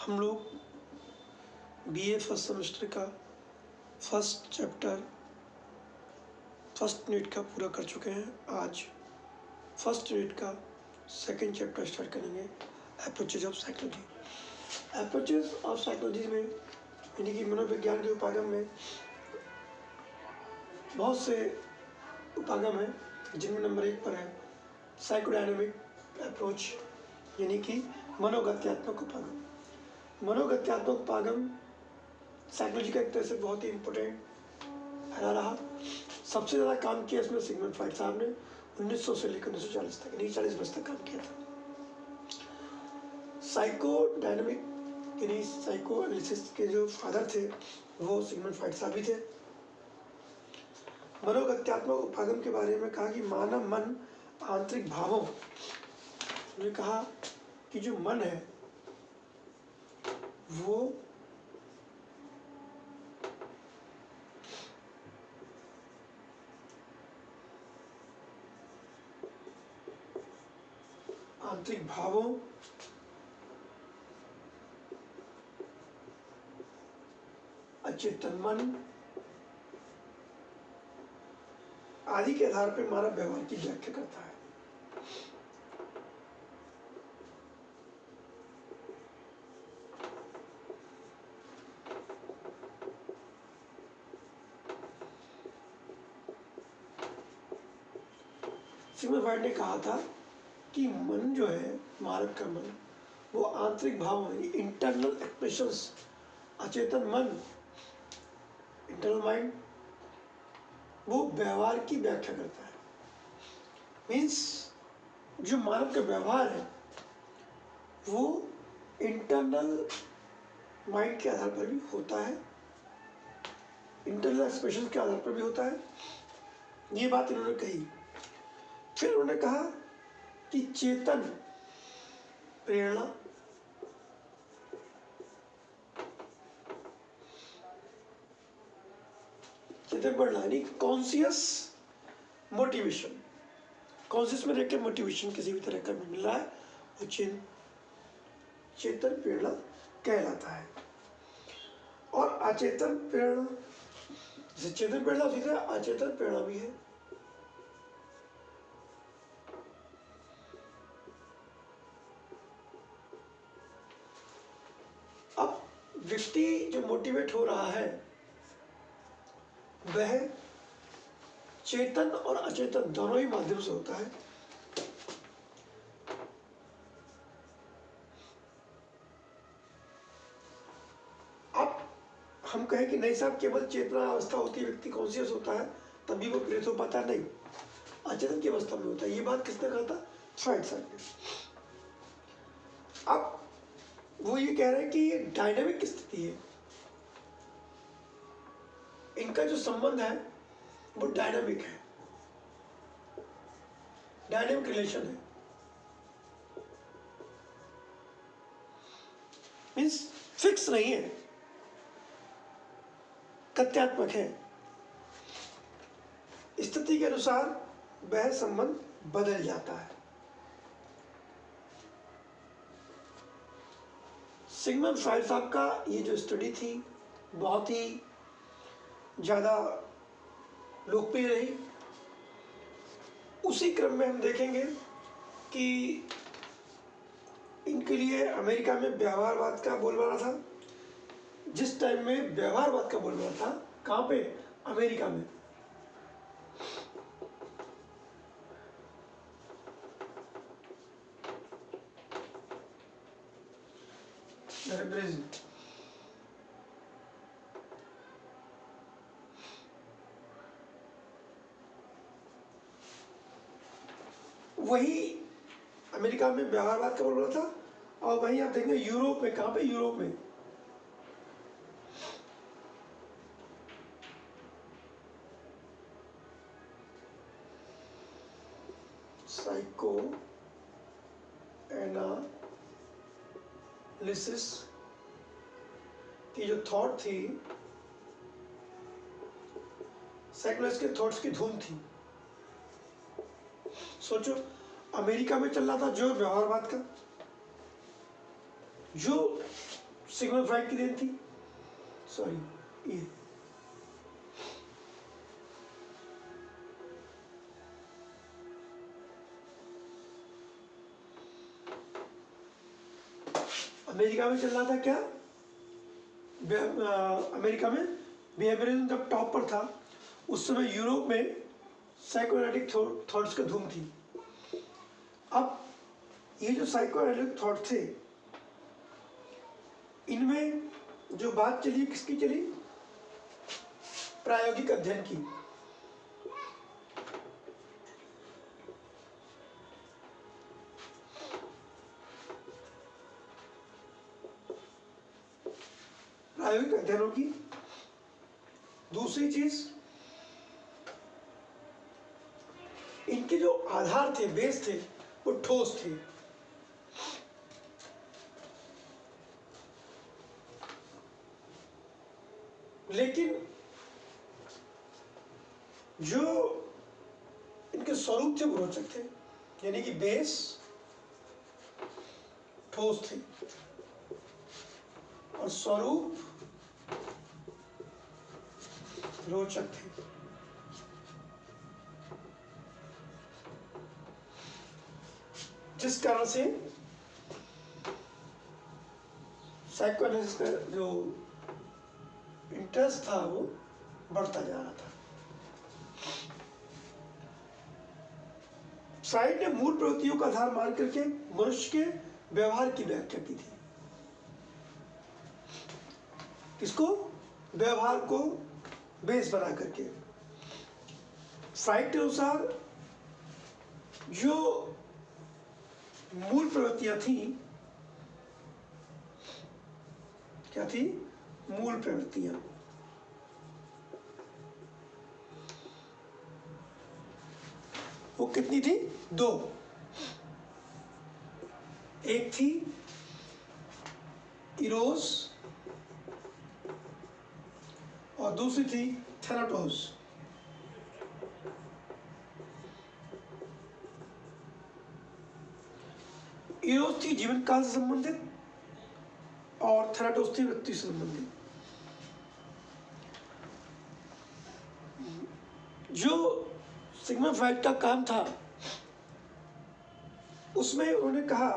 हम लोग BA first semester का फर्स्ट चैप्टर फर्स्ट यूनिट का पूरा कर चुके हैं। आज फर्स्ट यूनिट का सेकंड चैप्टर स्टार्ट करेंगे, approaches of psychology. Approaches of psychology में यानी कि मनोविज्ञान के उपागम में बहुत से उपागम हैं, जिनमें नंबर 1 पर है साइकोडायनेमिक अप्रोच यानी कि मनोगत्यात्मक उपागम। मनोगत्यात्मक उपागम साइकोलॉजी का एक तरह से बहुत ही इम्पोर्टेंट रहा। सबसे ज़्यादा काम किया इसमें सिगमंड फ्रॉइड साहब ने 1900 से लेकर 1940 तक, यानी 40 वर्ष तक काम किया था। साइकोडायनेमिक यानी साइको एनालिसिस के जो फादर थे वो सिगमंड फ्रॉइड साहब ही थे। मनोगत्यात्मक उपागम के बारे में कहा कि मानव मन आंतरिक भावों, उन्होंने कहा कि जो मन है वो आंतरिक भावों, अचेतन मन आदि के आधार पर मानव व्यवहार की व्याख्या करता है। सिगमंड फ्रॉइड ने कहा था कि मन जो है, मानव का मन, वो आंतरिक भाव यानी इंटरनल एक्सप्रेशंस, अचेतन मन, इंटरनल माइंड, वो व्यवहार की व्याख्या करता है। मीन्स जो मानव का व्यवहार है वो इंटरनल माइंड के आधार पर भी होता है, इंटरनल एक्सप्रेशन के आधार पर भी होता है। ये बात इन्होंने कही। फिर उन्होंने कहा कि चेतन प्रेरणा, चेतन प्रेरणा यानी कॉन्शियस मोटिवेशन, कॉन्शियस में रहकर मोटिवेशन किसी भी तरह का मिल रहा है वो चेतन प्रेरणा कहलाता है। और अचेतन प्रेरणा, जैसे चेतन प्रेरणा उसी तरह अचेतन प्रेरणा भी है। अब व्यक्ति जो मोटिवेट हो रहा है वह चेतन और अचेतन दोनों ही माध्यम से होता है। अब हम कहें कि नहीं साहब केवल चेतना अवस्था होती है, व्यक्ति कॉन्शियस होता है तभी वो प्रेरित हो पाता है, नहीं, अचेतन की अवस्था में होता है। ये बात किसने कहा था? फ्रॉइड साहब ने। अब वो ये कह रहे हैं कि ये डायनामिक स्थिति है, इनका जो संबंध है वो डायनामिक है, डायनामिक रिलेशन है। मीन्स फिक्स नहीं है, कथ्यात्मक है। स्थिति के अनुसार वह संबंध बदल जाता है। सिगमंड फ्रॉइड साहब का ये जो स्टडी थी बहुत ही ज़्यादा लोकप्रिय रही। उसी क्रम में हम देखेंगे कि इनके लिए अमेरिका में व्यवहारवाद का बोलबाला था। जिस टाइम में व्यवहारवाद का बोलबाला था, कहाँ पे? अमेरिका में। वही अमेरिका में व्यवहारवाद का बोलबाला था। और वहीं आप देखेंगे यूरोप में, कहाँ पे? यूरोप में साइको एनालिसिस की जो थॉट थी, साइकोलॉजिस्ट के थॉट्स की धूम थी। सोचो, अमेरिका में चल रहा था जो व्यवहारवाद का, जो सिग्मंड फ्राइड की देन थी, सॉरी ये अमेरिका में चल रहा था क्या, अमेरिका में बिहेवियरिज्म जब टॉप पर था उस समय यूरोप में साइकोएनालिटिक थॉट्स का धूम थी। अब ये जो साइकोएनालिटिक थॉट थे इनमें जो बात चली किसकी चली, प्रायोगिक अध्ययन की। प्रायोगिक अध्ययनों की। दूसरी चीज, इनके जो आधार थे, बेस थे, वो ठोस थे। लेकिन जो इनके स्वरूप थे वो रोचक थे, यानी कि बेस ठोस थे और स्वरूप रोचक थे। जिस कारण से साइकोएनालिसिस का जो इंटरेस्ट था वो बढ़ता जा रहा था। फ्राइड ने मूल प्रवृत्तियों का आधार मान करके मनुष्य के व्यवहार की व्याख्या की थी। किसको? व्यवहार को बेस बना करके। फ्राइड के अनुसार जो मूल प्रवृत्तियां थी, क्या थी? मूल प्रवृत्तियां। वो कितनी थी? दो। एक थी इरोस और दूसरी थी थैनाटोस। इरोस थी जीवन काल से संबंधित और थैनाटोस थी मृत्यु से संबंधित। जो सिग्मंड फ्राइड का काम था उसमें उन्होंने कहा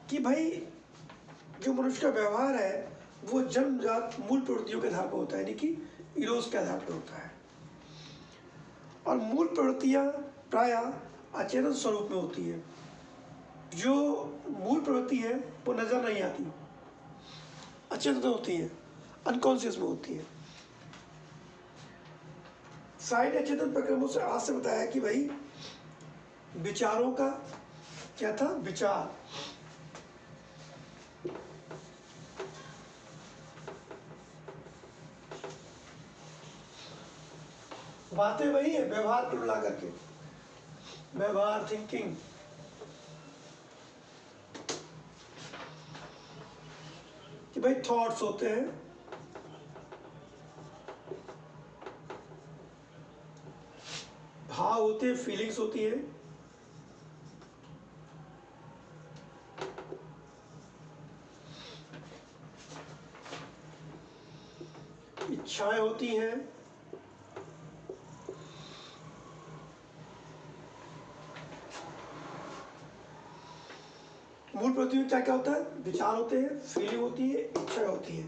कि भाई जो मनुष्य का व्यवहार है वो जन्मजात मूल प्रवृत्तियों के आधार पर होता है, यानी कि इरोस के आधार पर होता है। और मूल प्रवृत्तियां प्रायः अचेतन स्वरूप में होती है। जो मूल प्रवृत्ति है वो नजर नहीं आती, अचेतन होती है, अनकॉन्शियस में होती है। फ्राइड ने चेतन प्रक्रमों से आज से बताया कि भाई विचारों का क्या था? विचार। बातें वही है, व्यवहार को मिला करके, व्यवहार, थिंकिंग। कि भाई थॉट्स होते हैं, भाव होते हैं, फीलिंग्स होती है, इच्छाएं होती हैं, मूल प्रवृत्ति में क्या क्या होता है? विचार होते हैं, फीलिंग होती है, इच्छा होती है,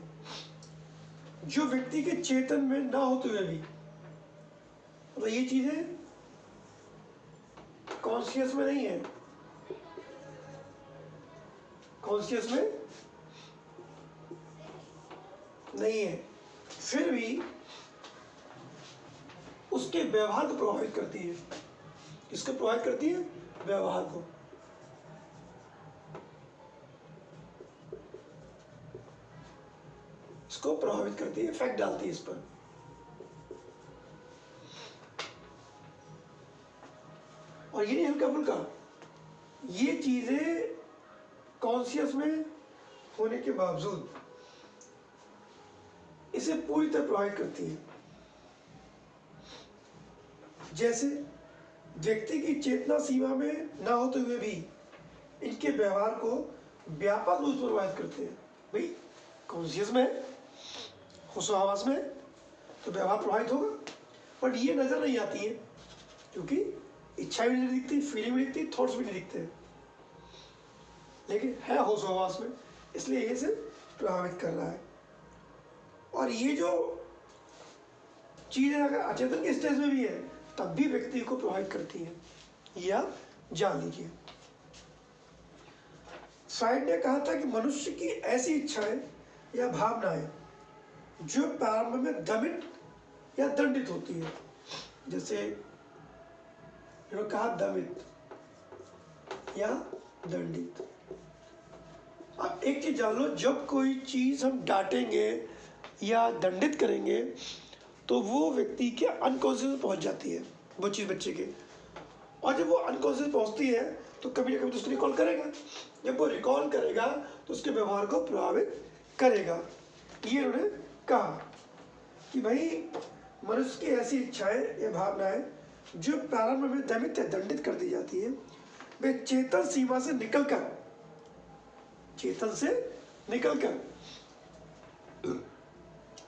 जो व्यक्ति के चेतन में ना होते हुए भी, मतलब ये चीजें कॉन्शियस में नहीं है, कॉन्शियस में नहीं है, फिर भी उसके व्यवहार को प्रभावित करती है। किसको प्रभावित करती है? व्यवहार को। इसको प्रभावित करती है, इफेक्ट डालती है इस पर। और ये नहीं हल्का फुल्का, ये चीजें कॉन्शियस में होने के बावजूद इसे पूरी तरह प्रभावित करती है। जैसे व्यक्ति की चेतना सीमा में ना होते हुए भी इनके व्यवहार को व्यापक रूप से प्रभावित करते हैं। भाई कॉन्शियस में है, होशो हवास में है, तो व्यवहार प्रभावित होगा। बट ये नज़र नहीं आती है क्योंकि इच्छा भी नहीं दिखती, फीलिंग भी दिखती, थॉट्स भी नहीं दिखते, लेकिन है होशो हवास में, इसलिए ये इसे प्रभावित कर रहा है। और ये जो चीज़ें अगर अचेतन के स्टेज में भी है तब भी व्यक्ति को प्रभावित करती है, ये आप जान लीजिए। फ्राइड ने कहा था कि मनुष्य की ऐसी इच्छाएं या भावनाएं जो प्रारंभ में दमित या दंडित होती है, जैसे कहा दमित या दंडित। अब एक चीज जान लो, जब कोई चीज हम डांटेंगे या दंडित करेंगे तो वो व्यक्ति के अनकॉन्शियस में पहुंच जाती है वो चीज़ बच्चे के, और जब वो अनकॉन्शियस पहुंचती है तो कभी ना कभी तो उसको रिकॉल करेगा। जब वो रिकॉल करेगा तो उसके व्यवहार को प्रभावित करेगा। ये उन्होंने कहा कि भाई मनुष्य की ऐसी इच्छाएं या भावनाएं जो प्रारंभ में दमित या दंडित कर दी जाती है, वे चेतन सीमा से निकलकर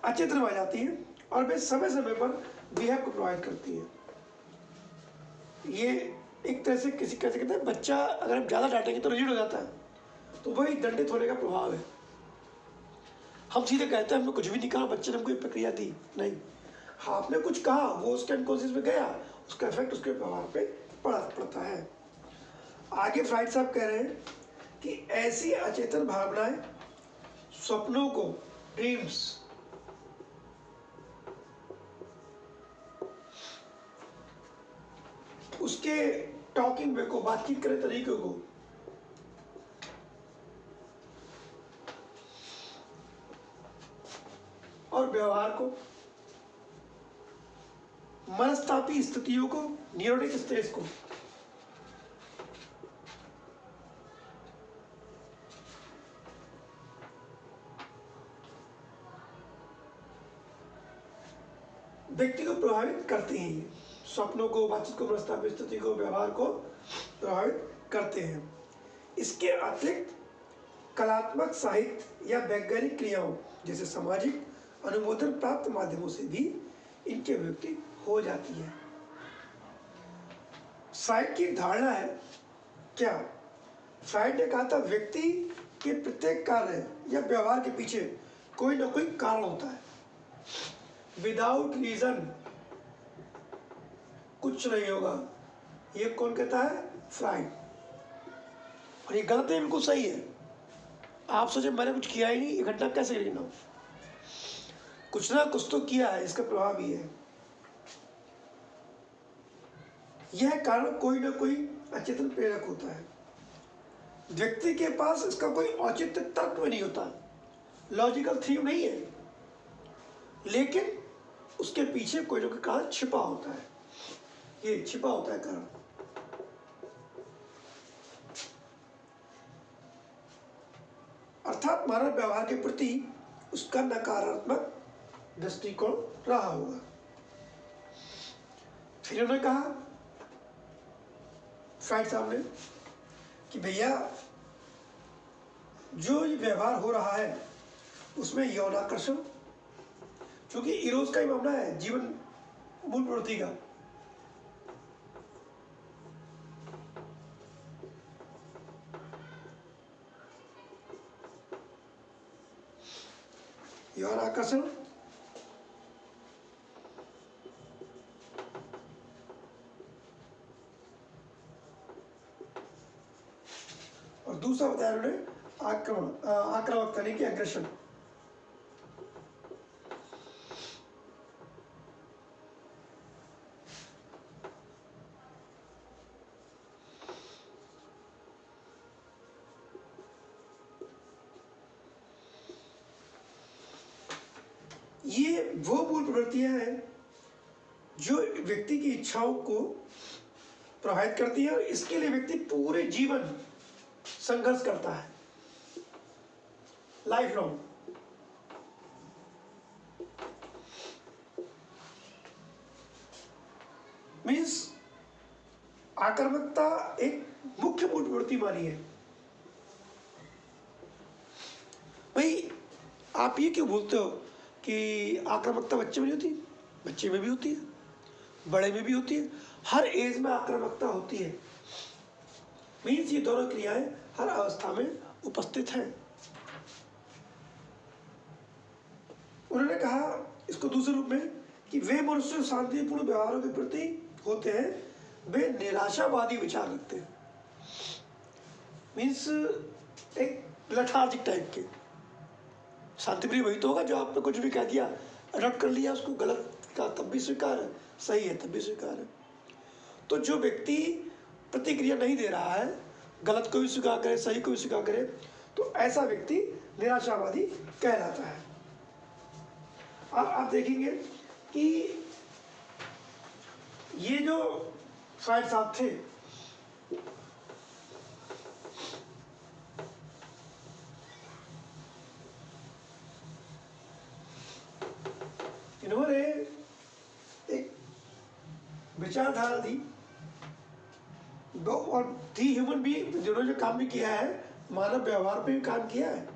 अचेतन में आ जाती है और वे समय समय पर विहेव को प्रभावित करती है। ये एक तरह से किसी कैसे कहते हैं, बच्चा अगर हम ज़्यादा डांटेंगे तो रिजिड हो जाता है, तो वही दंडित होने का प्रभाव है। हम सीधे कहते हैं हमने कुछ भी नहीं कहा, बच्चे ने हमको प्रक्रिया दी नहीं, हाँ आपने कुछ कहा, वो उसके अनकॉन्शियस में गया, उसका इफेक्ट उसके व्यवहार पे पड़ता है। आगे फ्राइड साहब कह रहे हैं कि ऐसी अचेतन भावनाएं सपनों को, ड्रीम्स, उसके टॉकिंग वे को, बातचीत करने तरीके को, और व्यवहार को, मनस्तापी स्थितियों को, न्यूरोटिक स्टेज को, व्यक्ति को प्रभावित करते हैं। स्वप्नों को, बातचीत को, मनस्तापी स्थिति को, व्यवहार को प्रभावित करते हैं। इसके अतिरिक्त कलात्मक, साहित्य या वैज्ञानिक क्रियाओं जैसे सामाजिक अनुमोदन प्राप्त माध्यमों से भी इनकी अभिव्यक्ति हो जाती है। फ्राइड की धारणा है क्या? फ्राइड ने कहा था व्यक्ति के प्रत्येक कार्य या व्यवहार के पीछे कोई ना कोई कारण होता है। विदाउट रीजन कुछ नहीं होगा, ये कौन कहता है? फ्राइड। और ये गलत है, बिल्कुल सही है। आप सोचे मैंने कुछ किया ही नहीं, ये घटना कैसे घटी ना, कुछ ना कुछ तो किया है, इसका प्रभाव ही है। यह कारण कोई ना कोई अचेतन प्रेरक होता है। व्यक्ति के पास इसका कोई औचित्य तर्क में नहीं होता, लॉजिकल थीम नहीं है, लेकिन उसके पीछे कोई ना कोई कारण छिपा होता है। ये छिपा होता है कारण। अर्थात मानव व्यवहार के प्रति उसका नकारात्मक दृष्टिकोण रहा होगा। फिर उन्होंने कहा फ्राइड साहब ने कि भैया जो व्यवहार हो रहा है उसमें यौन आकर्षण, क्योंकि इरोज का ही मामला है, जीवन मूल प्रवृत्ति का, यौन आकर्षण, और दूसरा बताया उन्होंने आक्रामकता यानी कि एग्रेशन। ये वो मूल प्रवृत्तियां हैं जो व्यक्ति की इच्छाओं को प्रभावित करती है, और इसके लिए व्यक्ति पूरे जीवन संघर्ष करता है, लाइफ लॉन्ग। मीन्स आक्रामकता एक मुख्य मूल प्रवृत्ति मानी है। भाई आप ये क्यों भूलते हो कि आक्रामकता बच्चे में नहीं होती? बच्चे में भी होती है, बड़े में भी होती है, हर एज में आक्रामकता होती है। मीन्स ये दोनों क्रियाएं हर अवस्था में उपस्थित हैं। उन्होंने कहा इसको दूसरे रूप में कि वे मनुष्य शांतिपूर्ण व्यवहारों के प्रति होते हैं, वे निराशावादी विचार रखते हैं। मीन्स एक लथार्जिक टाइप के। शांतिप्रिय वही तो होगा जो आपने कुछ भी कह दिया, अडॉप्ट कर लिया उसको, गलत का तब भी स्वीकार है, सही है तब भी स्वीकार है। तो जो व्यक्ति प्रतिक्रिया नहीं दे रहा है, गलत को भी स्वीकार करे, सही को भी स्वीकार करे, तो ऐसा व्यक्ति निराशावादी कहलाता है। अब आप देखेंगे कि ये जो फ्राइड साहब थे, इन्होंने एक विचारधारा दी और थी ह्यूमन भी, जिन्होंने जो काम भी किया है मानव व्यवहार पे भी काम किया है।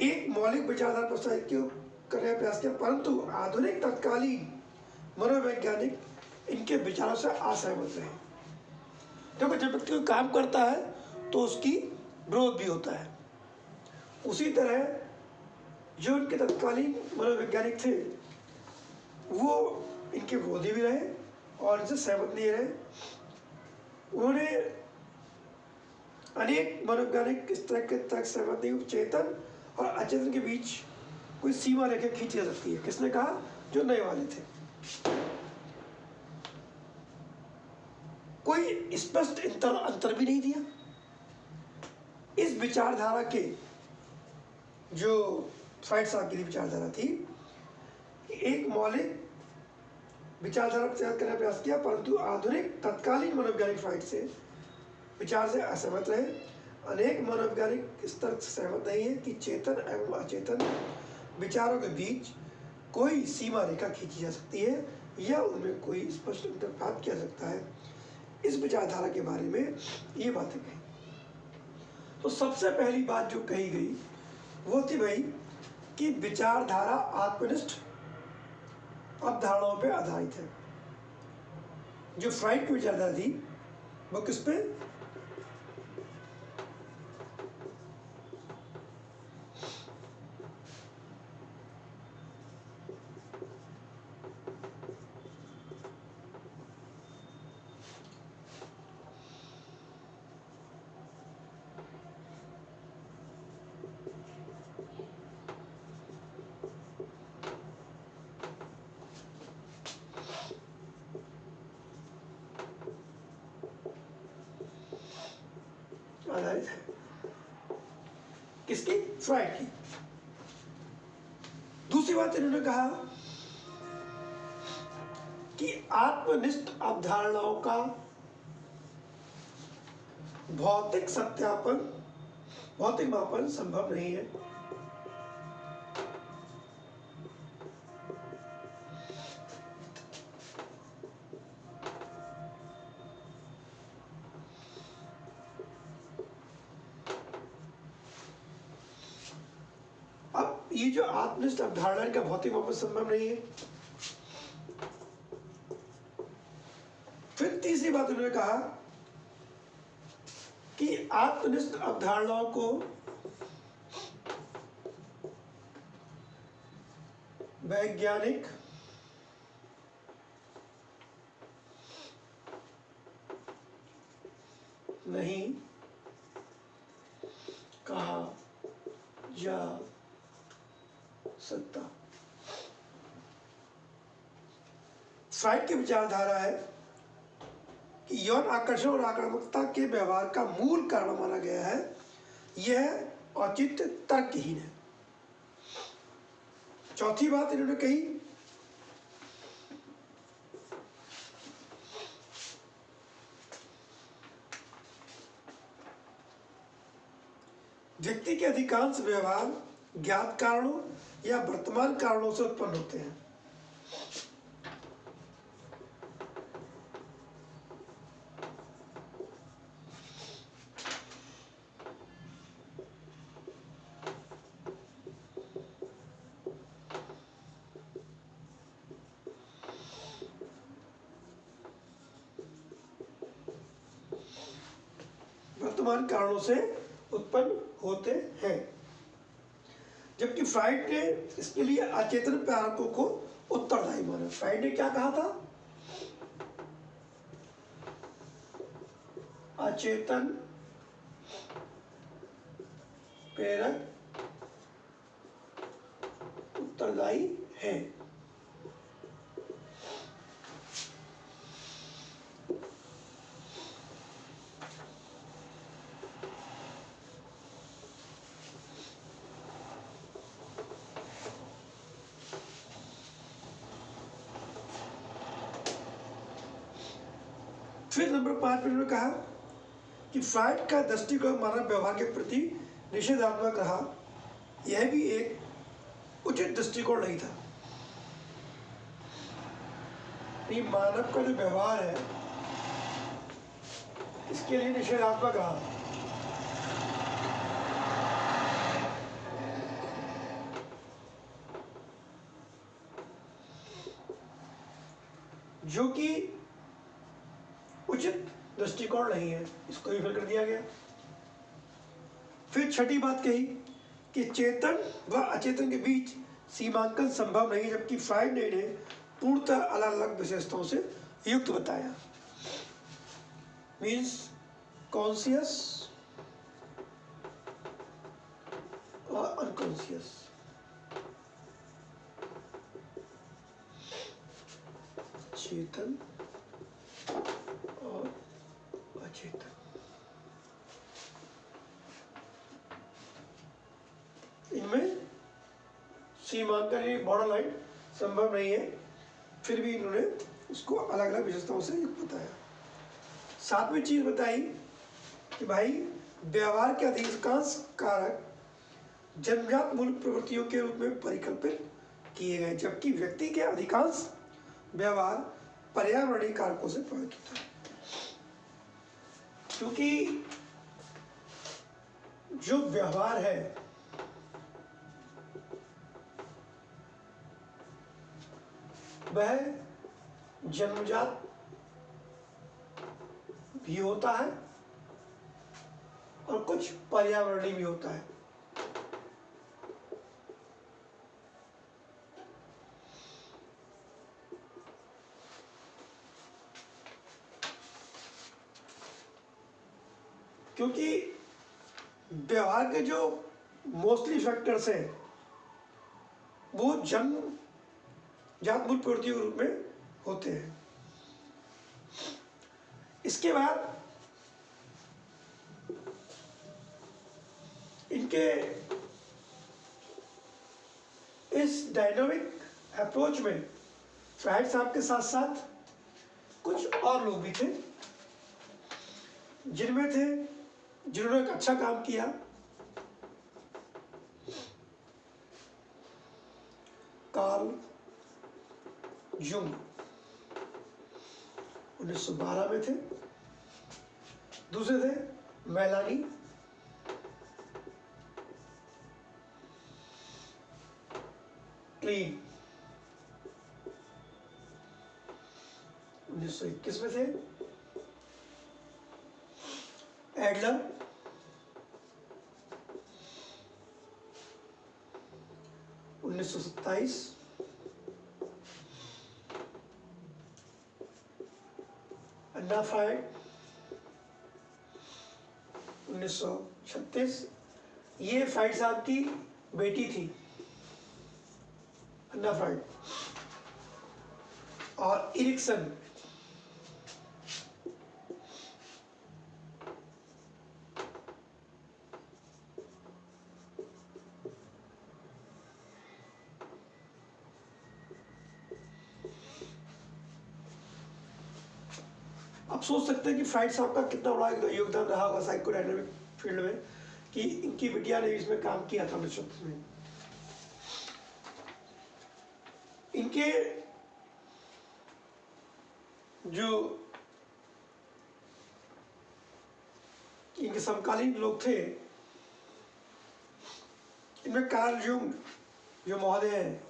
एक मौलिक विचारधारा प्रोत्साहित क्यों करने का प्रयास किया, परंतु आधुनिक तत्कालीन मनोवैज्ञानिक इनके विचारों से असहमत रहे। देखो जब व्यक्ति कोई काम करता है तो उसकी विरोध भी होता है। उसी तरह जो इनके तत्कालीन मनोवैज्ञानिक थे वो इनके विरोधी भी रहे और इनसे सहमत नहीं रहे। उन्होंने अनेक मनोवैज्ञानिक इस तरह के तक सहमत नहीं, चेतन और अचेतन के बीच कोई सीमा रेखा खींची जा सकती है। किसने कहा? जो नए वाले थे। कोई स्पष्ट अंतर भी नहीं दिया। इस विचारधारा के जो फ्राइड साहब की विचारधारा थी, एक मौलिक विचारधारा प्रचार करने का प्रयास किया, परंतु आधुनिक तत्कालीन मनोवैज्ञानिक फ्राइड से विचार से असहमत रहे। अनेक मनोवैज्ञानिक इस तरह से सहमत नहीं है कि चेतन एवं अचेतन विचारों के बीच कोई सीमा रेखा खींची जा सकती है या उनमें कोई स्पष्ट अंतर प्राप्त किया सकता है। इस विचारधारा के बारे में ये बातें कही। तो सबसे पहली बात जो कही गई वो थी भाई कि विचारधारा आत्मनिष्ठ अवधारणाओं पे आधारित है। जो फ्राइड की विचारधारा थी वो किस पे? आधारित है। किसकी? फ्राइड की। दूसरी बात इन्होंने कहा कि आत्मनिष्ठ अवधारणाओं का भौतिक सत्यापन, भौतिक मापन संभव नहीं है। अब ये जो आत्मनिष्ठ अवधारणा का भौतिक मापन संभव नहीं है। फिर तीसरी बात उन्होंने कहा कि आत्मनिष्ठ अवधारणाओं को वैज्ञानिक नहीं कहा जा सकता। फ्राइड की विचारधारा है कि यौन आकर्षण और आक्रामकता के व्यवहार का मूल कारण माना गया है, यह औचित्य तर्कहीन है। चौथी बात इन्होंने कही व्यक्ति के अधिकांश व्यवहार ज्ञात कारणों या वर्तमान कारणों से उत्पन्न होते हैं। वर्तमान कारणों से उत्पन्न होते हैं। जबकि फ्राइड ने इसके लिए अचेतन कारकों को उत्तरदायी माना। फ्राइड ने क्या कहा था? अचेतन प्रेरक उत्तरदायी है। फिर नंबर 5 में उन्होंने कहा कि फ्राइड का दृष्टिकोण मानव व्यवहार के प्रति निषेधात्मक रहा। यह भी एक उचित दृष्टिकोण नहीं था। ये मानव का जो व्यवहार है इसके लिए निषेधात्मक रहा। जो कि उचित दृष्टिकोण नहीं है, इसको भी फेल कर दिया गया। फिर छठी बात कही कि चेतन व अचेतन के बीच सीमांकन संभव नहीं, जबकि फ्राइड ने इन्हें पूर्णतः अलग अलग विशेषताओं से युक्त बताया। मीन्स कॉन्शियस और अनकॉन्शियस। चेतन और अचेतन। इनमें सीमांकन बॉर्डर लाइन संभव नहीं है, फिर भी इन्होंने उसको अलग अलग विशेषताओं से युक्त बताया। सातवीं चीज बताई कि भाई व्यवहार के अधिकांश कारक जन्मजात मूल प्रवृत्तियों के रूप में परिकल्पित किए गए, जबकि व्यक्ति के अधिकांश व्यवहार पर्यावरणीय कारकों से प्रभावित होता है। क्योंकि जो व्यवहार है वह जन्मजात भी होता है और कुछ पर्यावरणीय भी होता है। क्योंकि व्यवहार के जो मोस्टली फैक्टर्स हैं वो जन्मजात मूल प्रवृत्तियों के रूप में होते हैं। इसके बाद इनके इस डायनामिक अप्रोच में फ्राइड साहब के साथ साथ कुछ और लोग भी थे जिन्होंने एक अच्छा काम किया। कार्ल जूंग 1912 में थे। दूसरे थे मेलानी क्लीन 1921 में थे। एडलर 1927। अन्ना फ्राइड 1936। ये फ्राइड साहब की बेटी थी अन्ना फ्राइड। और इरिक्सन आप सोच सकते हैं कि फ्राइड साहब का कितना बड़ा योगदान रहा होगा साइकोडायनामिक फील्ड में, कि इनकी बिटिया ने इसमें काम किया था 1936 में। इनके जो इनके समकालीन लोग थे, इनमें कार्ल जूंग जो महोदय हैं,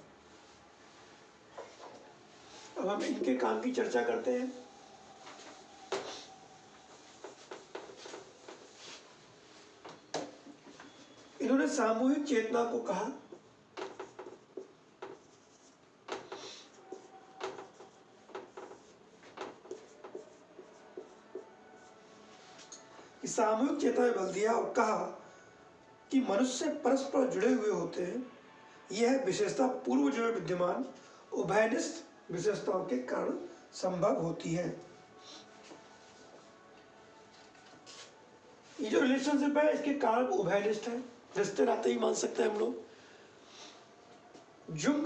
अब हम इनके काम की चर्चा करते हैं। इन्होंने सामूहिक चेतना को कहा कि सामूहिक चेतना में बल दिया और कहा कि मनुष्य परस्पर जुड़े हुए होते हैं। यह विशेषता पूर्व जो विद्यमान उभयनिष्ठ विशेषताओं के कारण संभव होती है। ये जो रिलेशनशिप है इसके कारण उभयनिष्ठ है, रिश्ते नाते ही मान सकते हैं हम लोग। जुंग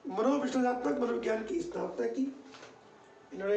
मनोविश्लेषणात्मक मनोविज्ञान की स्थापना की। इन्होंने